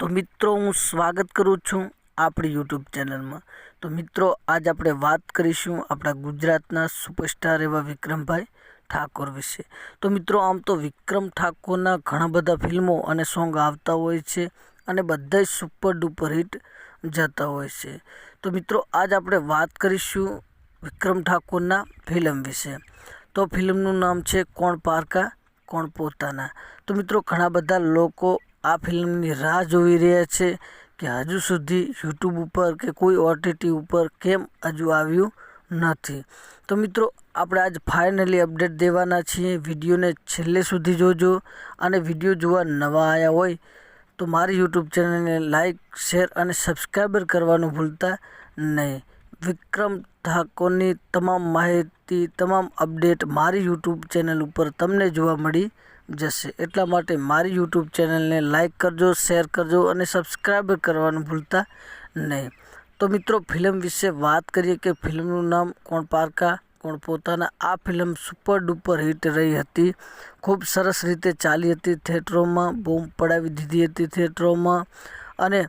तो मित्रों हूँ स्वागत करूँ छूँ आपणी यूट्यूब चैनल में। तो मित्रों आज આપણે વાત કરીશું આપણા ગુજરાતના સુપરસ્ટાર એવા વિક્રમભાઈ ઠાકોર વિશે। તો મિત્રો આમ તો વિક્રમ ઠાકોરના ઘણા બધા ફિલ્મો અને સોંગ આવતા હોય છે અને બધા સુપર ડુપર હિટ જતા હોય છે। તો મિત્રો આજ આપણે વાત કરીશું વિક્રમ ઠાકોરના ફિલ્મ વિશે। તો ફિલ્મનું નામ છે કોણ પારકા કોણ પોતાના। તો મિત્રો ઘણા બધા લોકો આ ફિલ્મની રાહ જોઈ રહ્યા છે કે હજુ સુધી યુટ્યુબ ઉપર કે કોઈ ઓટીટી ઉપર કેમ હજુ આવ્યું નથી। તો મિત્રો આપણે આજ ફાઇનલી અપડેટ દેવાના છીએ। વિડીયોને છેલ્લે સુધી જોજો અને વિડીયો જોવા નવા આવ્યા હોય તો મારી યુટ્યુબ ચેનલને લાઇક શેર અને સબસ્ક્રાઈબર કરવાનું ભૂલતા નહીં। વિક્રમ ઠાકોરની તમામ માહિતી તમામ અપડેટ મારી યુટ્યુબ ચેનલ ઉપર તમને જોવા મળી જશે। એટલા માટે મારી યુટ્યુબ ચેનલને લાઇક કરજો શેર કરજો અને સબસ્ક્રાઈબર કરવાનું ભૂલતા નહીં। તો મિત્રો ફિલ્મ વિશે વાત કરીએ કે ફિલ્મનું નામ કોણ પારકા કોણ પોતાના। આ ફિલ્મ સુપર ડુપર હિટ રહી હતી, ખૂબ સરસ રીતે ચાલી હતી થિયેટરોમાં, બૂમ પડાવી દીધી હતી થિયેટરોમાં અને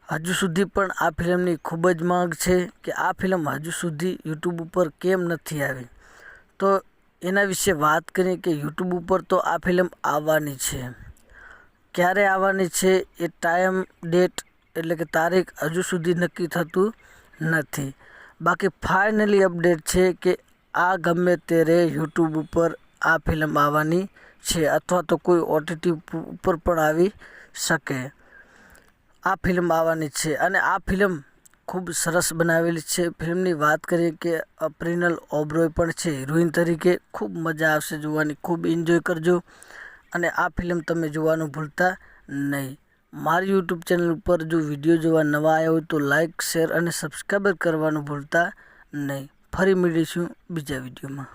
હજુ સુધી પણ આ ફિલ્મની ખૂબ જ માંગ છે કે આ ફિલ્મ હજુ સુધી યુટ્યુબ ઉપર કેમ નથી આવી। તો એના વિશે વાત કરીએ કે યુટ્યુબ ઉપર તો આ ફિલ્મ આવવાની છે, ક્યારે આવવાની છે એ ટાઈમ ડેટ એટલે કે તારીખ હજુ સુધી નક્કી થતું નથી। બાકી ફાઇનલી અપડેટ છે કે આ ગમે ત્યારે યુટ્યુબ ઉપર આ ફિલ્મ આવવાની છે અથવા તો કોઈ ઓટીટી ઉપર પણ આવી શકે। આ ફિલ્મ આવવાની છે અને આ ફિલ્મ ખૂબ સરસ બનાવેલી છે। ફિલ્મની વાત કરીએ કે અપ્રિનલ ઓબરોય પણ છે હિરોઈન તરીકે, ખૂબ મજા આવશે જોવાની, ખૂબ એન્જોય કરજો અને આ ફિલ્મ તમે જોવાનું ભૂલતા નહીં। મારી યુટ્યુબ ચેનલ ઉપર જો વિડીયો જોવા નવા આવ્યા હોય તો લાઇક શેર અને સબસ્ક્રાઈબર કરવાનું ભૂલતા નહીં। ફરી મળીશું બીજા વિડીયોમાં।